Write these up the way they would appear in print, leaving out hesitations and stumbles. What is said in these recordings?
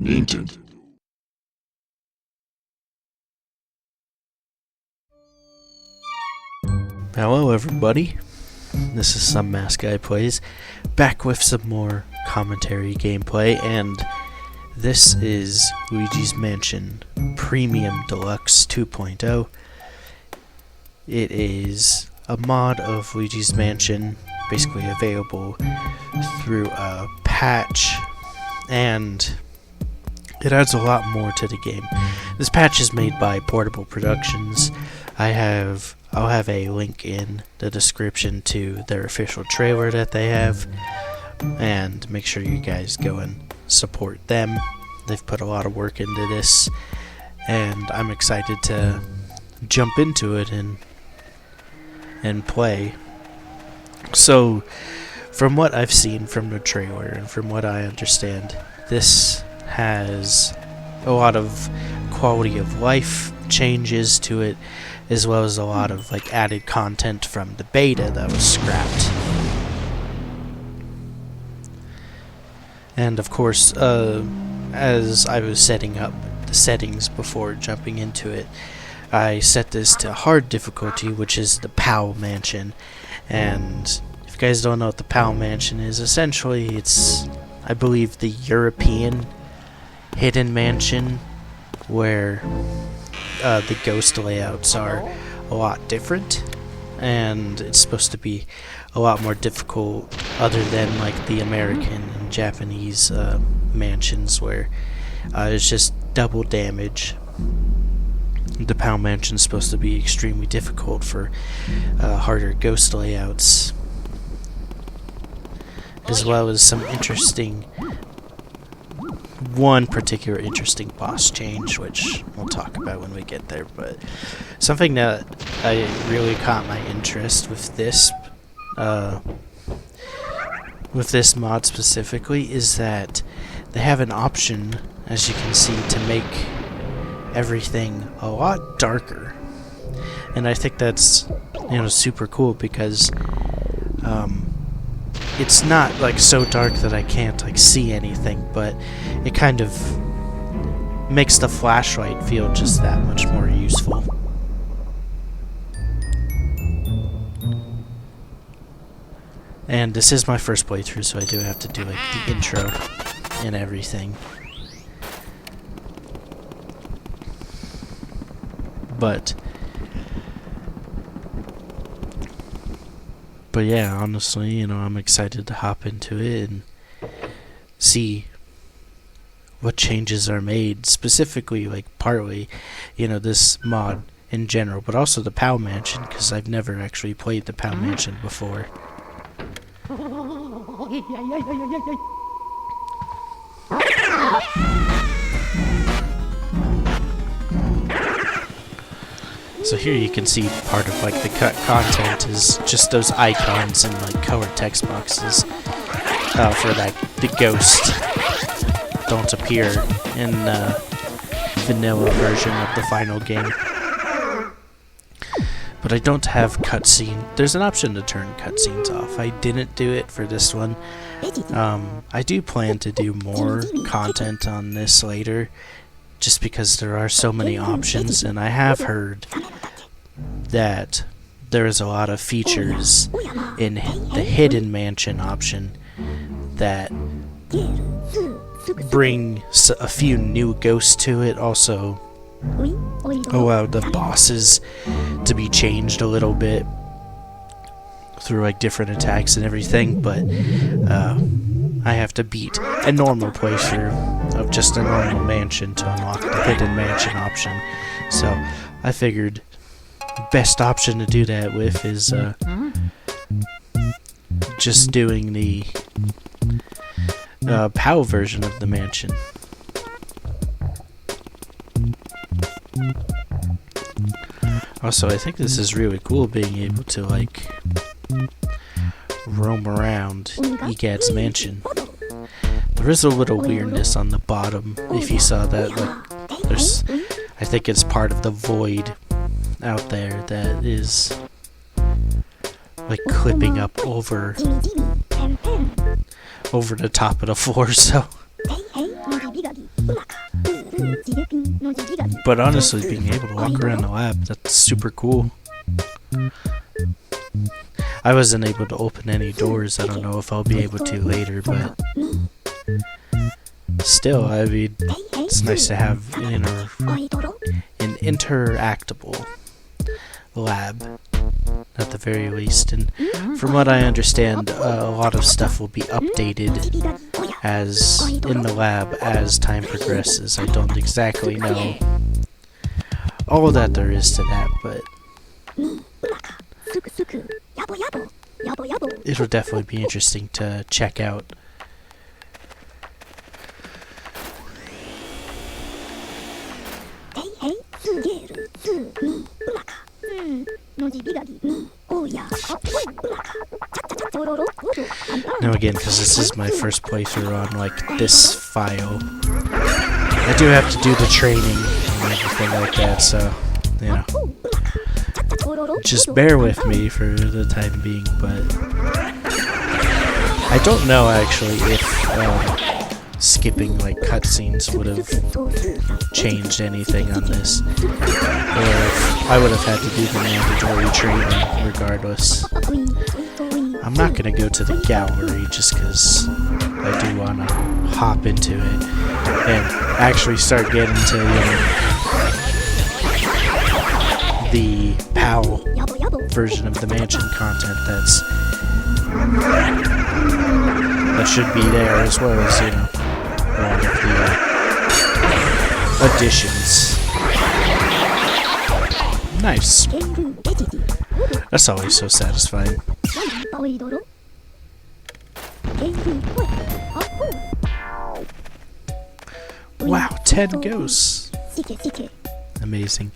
Nintendo. Hello everybody, this is Some Mask Guy Plays, back with some more commentary gameplay, and this is Luigi's Mansion Premium Deluxe 2.0. It is a mod of Luigi's Mansion, basically available through a patch, and it adds a lot more to the game. This patch is made by Portable Productions. I'll have a link in the description to their official trailer that they have, and make sure you guys go and support them. They've put a lot of work into this, and I'm excited to jump into it and play. So, from what I've seen from the trailer and from what I understand, this has a lot of quality of life changes to it, as well as a lot of added content from the beta that was scrapped. And of course, as I was setting up the settings before jumping into it, I set this to hard difficulty, which is the PAL Mansion. And if you guys don't know what the PAL Mansion is, essentially it's, I believe, the European hidden mansion, where the ghost layouts are a lot different, and it's supposed to be a lot more difficult other than the American and Japanese mansions, where it's just double damage. The PAL Mansion is supposed to be extremely difficult for harder ghost layouts, as well as some one particular interesting boss change, which we'll talk about when we get there. But something that really caught my interest with this mod specifically is that they have an option, as you can see, to make everything a lot darker, and I think that's super cool, because it's not so dark that I can't see anything, but it kind of makes the flashlight feel just that much more useful. And this is my first playthrough, so I do have to do the intro and everything. But yeah, honestly, I'm excited to hop into it and see what changes are made, specifically, partly, this mod in general, but also the PAL Mansion, because I've never actually played the PAL Mansion before. So here you can see part of the cut content is just those icons and colored text boxes for the ghost don't appear in the vanilla version of the final game. But I don't have cutscene. There's an option to turn cutscenes off. I didn't do it for this one. I do plan to do more content on this later, just because there are so many options, and I have heard that there is a lot of features in the hidden mansion option that bring a few new ghosts to it. Also allow the bosses to be changed a little bit through different attacks and everything, but I have to beat a normal playthrough of just a normal mansion to unlock the hidden mansion option. So I figured best option to do that with is just doing the PAL version of the mansion. Also, I think this is really cool, being able to roam around Egad's mansion. There is a little weirdness on the bottom, if you saw that. There's, I think it's part of the void out there that is clipping up over the top of the floor. So But honestly, being able to walk around the lab, that's super cool. I wasn't able to open any doors. I don't know if I'll be able to later, but still, I mean, it's nice to have an interactable lab, at the very least. And from what I understand, a lot of stuff will be updated as in the lab as time progresses. I don't exactly know all that there is to that, but it'll definitely be interesting to check out. Now again, because this is my first playthrough on like this file, I do have to do the training and everything like that, so you know, just bear with me for the time being. But I don't know actually if skipping like cutscenes would have changed anything on this, or if I would have had to do the mandatory training regardless. I'm not gonna go to the gallery just because I do want to hop into it and actually start getting to, you know, the PAL version of the mansion content that should be there, as well as, you know, all of the additions. Nice. That's always so satisfying. Wow, 10 ghosts. Amazing.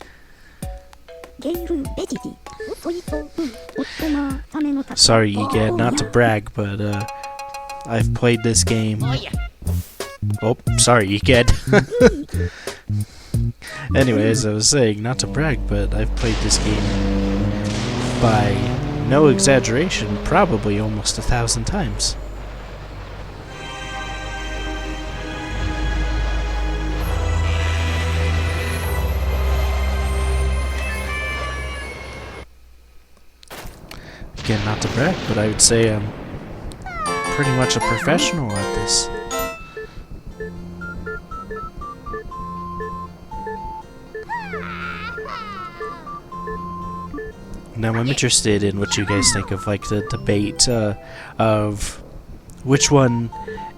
Sorry, Egad, not to brag, but I've played this game. Oh, sorry, Egad. Anyway, as I was saying, not to brag, but I've played this game by no exaggeration, probably almost 1,000 times. Again, not to brag, but I would say I'm pretty much a professional at this. Now I'm interested in what you guys think of like the debate of which one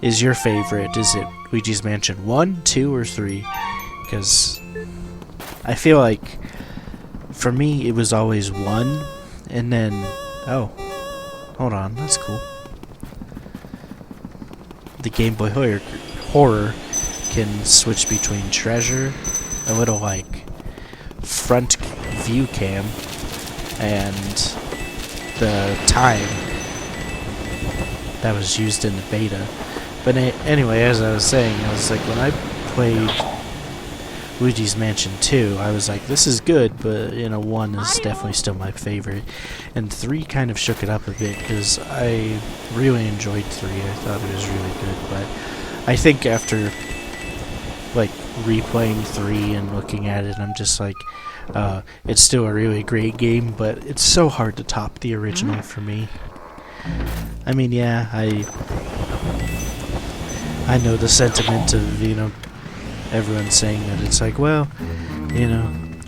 is your favorite. Is it Luigi's Mansion 1, 2, or 3? Because I feel like for me it was always 1, and then oh, hold on, that's cool. The Game Boy Horror can switch between treasure, a little like front view cam, and the time that was used in the beta. But anyway, as I was saying, I was like, when I played Luigi's Mansion 2, I was like, this is good, but, you know, 1 is definitely still my favorite. And 3 kind of shook it up a bit, because I really enjoyed 3. I thought it was really good, but I think after, like, replaying 3 and looking at it, I'm just like, it's still a really great game, but it's so hard to top the original for me. I mean, yeah, I know the sentiment of, you know, everyone saying that it's like, well, you know,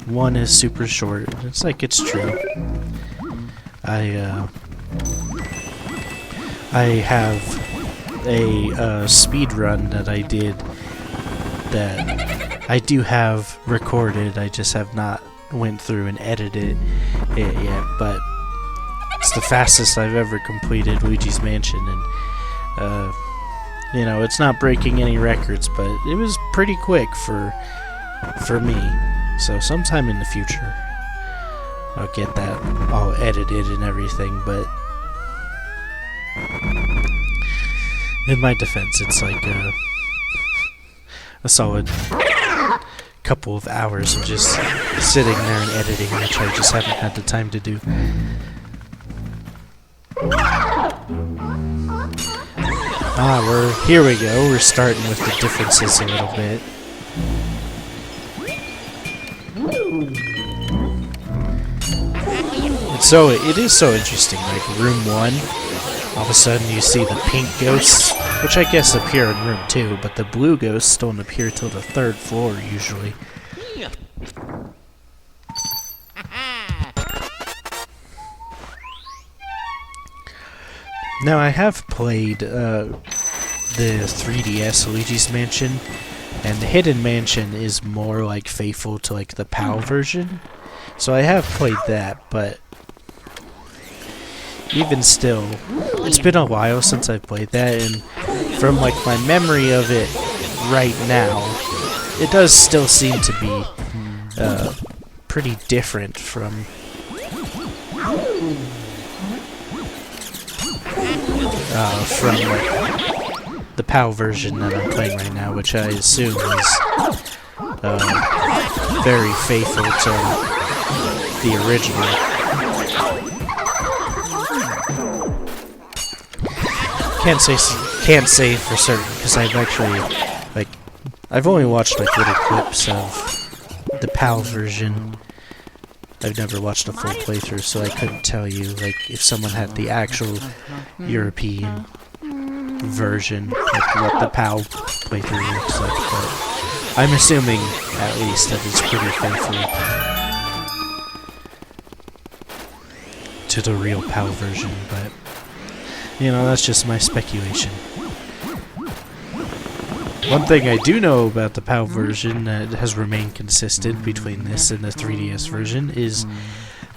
1 is super short. It's like, it's true. I have a speed run that I did that I do have recorded. I just have not went through and edited it yet, but it's the fastest I've ever completed Luigi's Mansion, and you know, it's not breaking any records, but it was pretty quick for me. So sometime in the future I'll get that all edited and everything, but in my defense, it's like a solid couple of hours of just sitting there and editing, which I just haven't had the time to do. Here we go. We're starting with the differences a little bit. So it is so interesting, like room 1, all of a sudden you see the pink ghosts, which I guess appear in room 2, but the blue ghosts don't appear till the 3rd floor usually. Now I have played the 3DS Luigi's Mansion, and the Hidden Mansion is more like faithful to like the PAL version. So I have played that, but even still, it's been a while since I played that, and from like my memory of it right now, it does still seem to be pretty different from like the PAL version that I'm playing right now, which I assume is very faithful to the original. Can't say for certain because I've actually I've only watched like little clips of the PAL version. I've never watched a full playthrough, so I couldn't tell you like if someone had the actual European version, like what the PAL playthrough looks like. But I'm assuming at least that it's pretty faithful to the real PAL version, but you know, that's just my speculation. One thing I do know about the PAL version that has remained consistent between this and the 3DS version is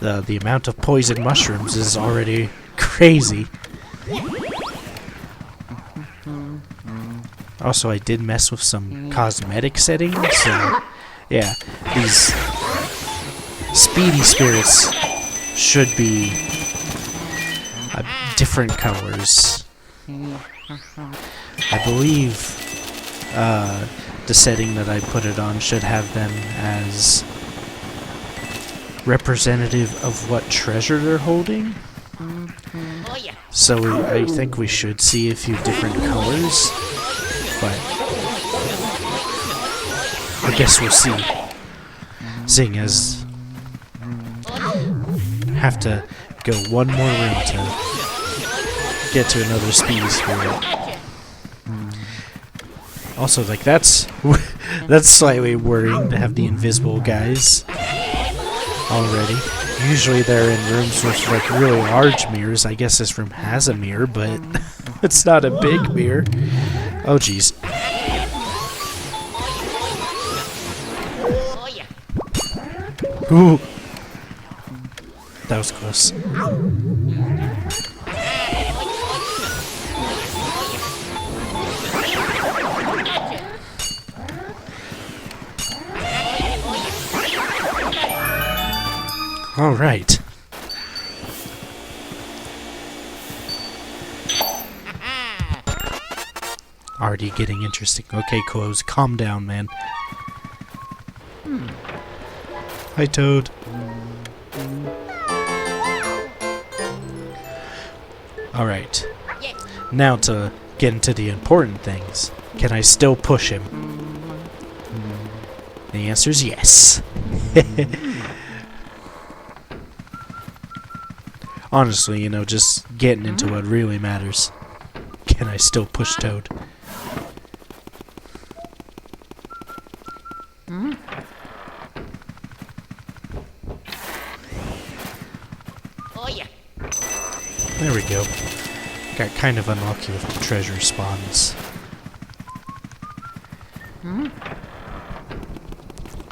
the amount of poison mushrooms is already crazy. Also, I did mess with some cosmetic settings, so yeah, these speedy spirits should be different colors. I believe the setting that I put it on should have them as representative of what treasure they're holding. So I think we should see a few different colors, but I guess we'll see. Seeing as I have to go one more room to get to another speedy spirit. Also, like that's slightly worrying to have the invisible guys already. Usually they're in rooms with like really large mirrors. I guess this room has a mirror, but it's not a big mirror. Oh jeez. Ooh. That was close. All right. Already getting interesting. Okay, Close, calm down, man. Hi, Toad. All right. Now to get into the important things. Can I still push him? The answer is yes. Honestly, you know, just getting into what really matters. Can I still push Toad? There we go. Got kind of unlucky with the treasure spawns.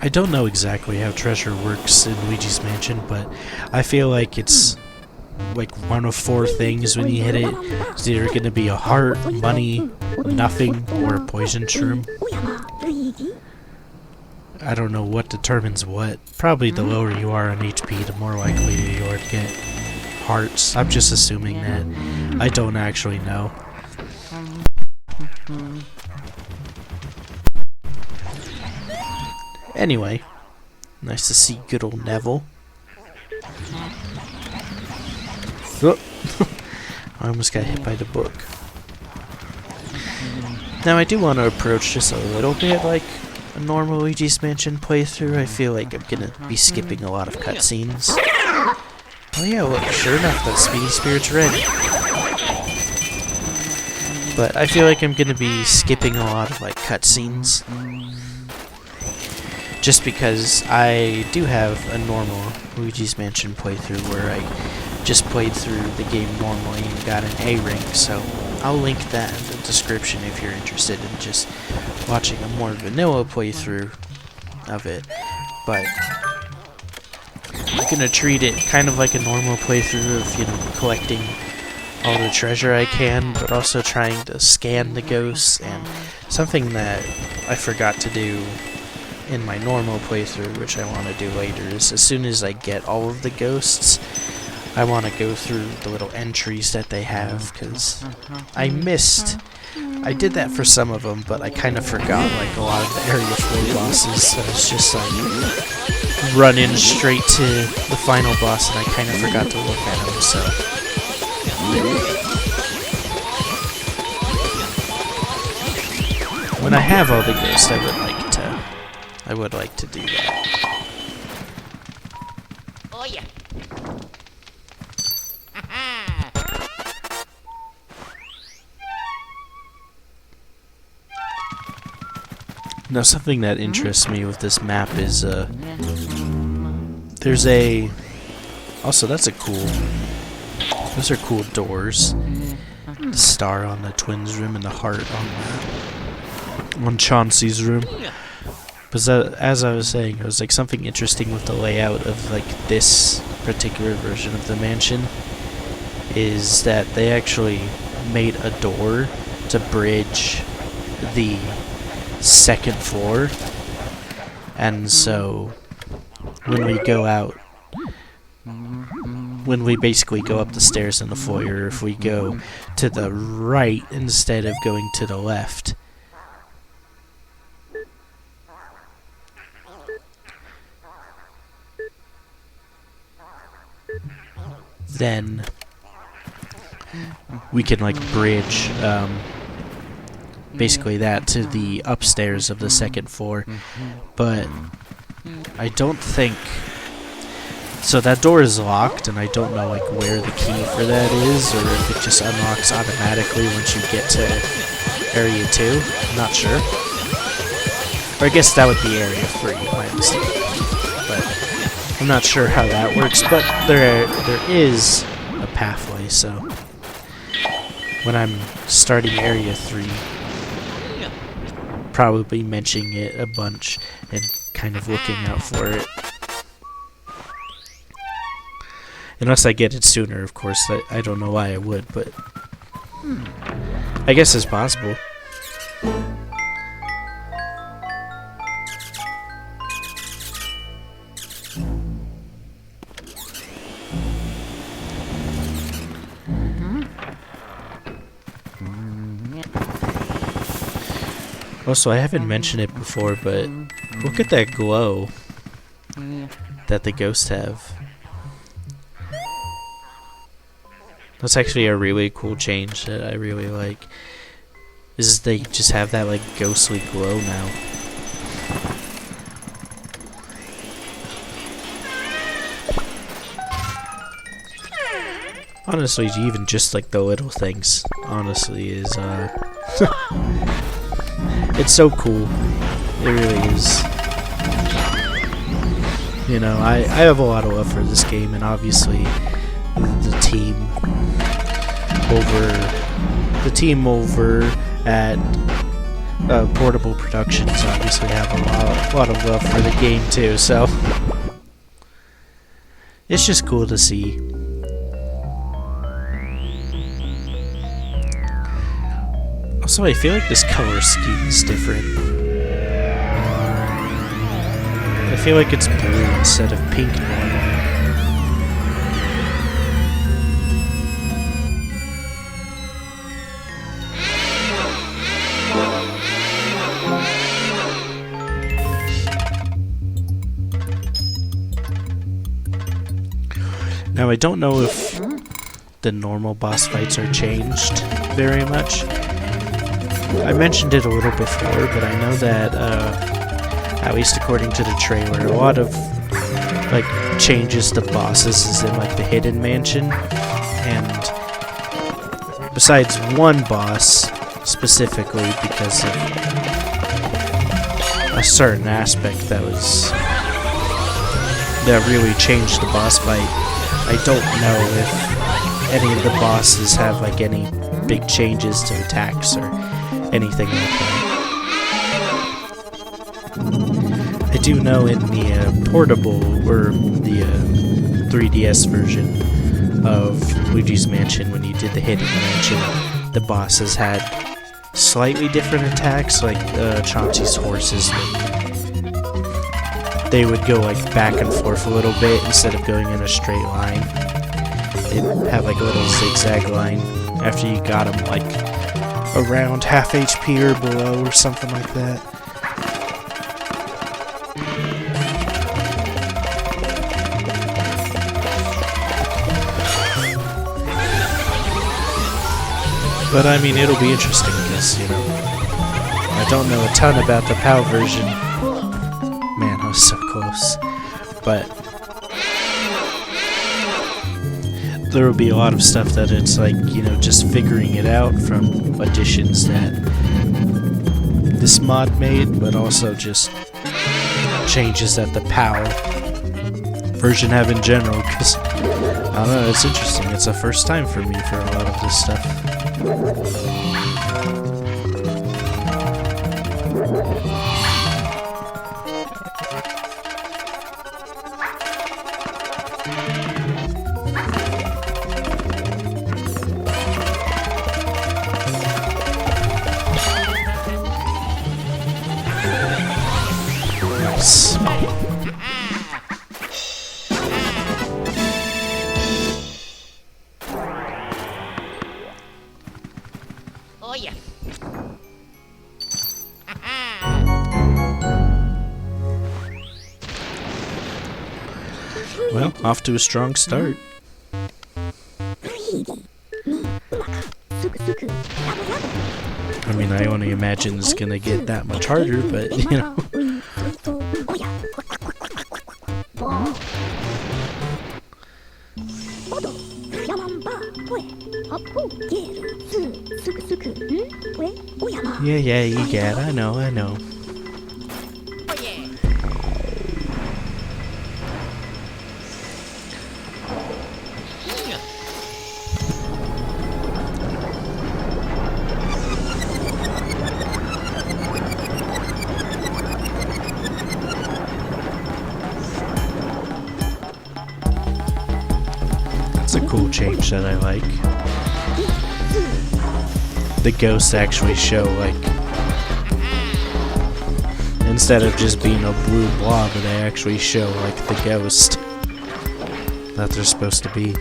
I don't know exactly how treasure works in Luigi's Mansion, but I feel like it's like one of 4 things when you hit it. It's either going to be a heart, money, nothing, or a poison shroom. I don't know what determines what. Probably the lower you are on HP, the more likely you are to get hearts. I'm just assuming that. I don't actually know. Anyway, nice to see good old Neville. Oh. I almost got hit by the book. Now I do want to approach this a little bit like a normal Luigi's Mansion playthrough. I feel like I'm gonna be skipping a lot of cutscenes. Oh yeah, well, sure enough, that Speedy Spirit's ready. But I feel like I'm gonna be skipping a lot of like cutscenes. Just because I do have a normal Luigi's Mansion playthrough where I just played through the game normally and got an A rank, so I'll link that in the description if you're interested in just watching a more vanilla playthrough of it. But I'm gonna treat it kind of like a normal playthrough of, you know, collecting all the treasure I can, but also trying to scan the ghosts. And something that I forgot to do in my normal playthrough, which I want to do later, is as soon as I get all of the ghosts, I want to go through the little entries that they have, because I did that for some of them, but I kind of forgot like a lot of the Area 4 bosses, so it's just like running straight to the final boss, and I kind of forgot to look at him, so when I have all the ghosts, I would like to do that. Oh yeah. Now, something that interests me with this map is there's also, those are cool doors. The star on the twins room and the heart on Chauncey's room. But as I was saying, it was like something interesting with the layout of like this particular version of the mansion is that they actually made a door to bridge the second floor, and so when we go out, when we basically go up the stairs in the foyer, if we go to the right instead of going to the left, then we can like bridge basically that to the upstairs of the second floor. But I don't think so. That door is locked, and I don't know like where the key for that is, or if it just unlocks automatically once you get to area 2. I'm not sure. Or I guess that would be area 3, my mistake. But I'm not sure how that works, but there is a pathway, so when I'm starting area 3, probably mentioning it a bunch and kind of looking out for it. Unless I get it sooner, of course. I don't know why I would, but I guess it's possible. Also, I haven't mentioned it before, but look at that glow that the ghosts have. That's actually a really cool change that I really like. Is they just have that like ghostly glow now. Honestly, even just like the little things, honestly, is it's so cool. It really is. You know, I have a lot of love for this game, and obviously the team over at Portable Productions obviously have a lot of love for the game too, so it's just cool to see. Also, I feel like this color scheme is different. I feel like it's blue instead of pink normally. Now, I don't know if the normal boss fights are changed very much, I mentioned it a little before, but I know that, at least according to the trailer, a lot of, like, changes to bosses is in, like, the Hidden Mansion, and besides one boss, specifically because of a certain aspect that really changed the boss fight, I don't know if any of the bosses have, like, any big changes to attacks or anything like that. I do know in the portable, or the 3DS version of Luigi's Mansion, when you did the Hidden Mansion, the bosses had slightly different attacks, like Chauncey's horses. They would go, like, back and forth a little bit instead of going in a straight line. They'd have, like, a little zigzag line after you got them, like, around half HP or below or something like that. But I mean, it'll be interesting because, you know, I don't know a ton about the PAL version. Man, I was so close. But there will be a lot of stuff that it's like, you know, just figuring it out from additions that this mod made, but also just changes that the PAL version have in general, because, I don't know, it's interesting. It's a first time for me for a lot of this stuff. Nice. Oh yeah. Well, off to a strong start. I mean, I only imagine it's gonna get that much harder, but, you know. Yeah, you get it. I know. Oh yeah. That's a cool change that I like. The ghosts actually show, like, instead of just being a blue blob, they actually show, like, the ghost that they're supposed to be.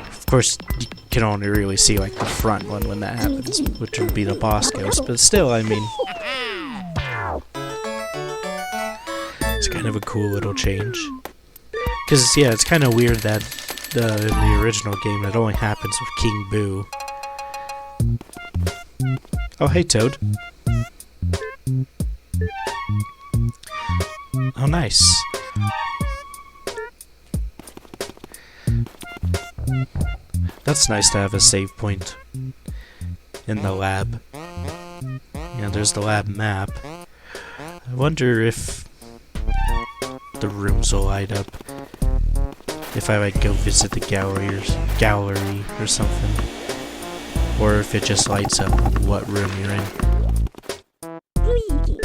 Of course, you can only really see, like, the front one when that happens, which would be the boss ghost, but still, I mean, it's kind of a cool little change. Because, yeah, it's kind of weird that in the original game it only happens with King Boo. Oh, hey, Toad. Oh, nice. That's nice to have a save point in the lab. Yeah, there's the lab map. I wonder if the rooms will light up if I, like, go visit the gallery or something. Or if it just lights up what room you're in. Luigi.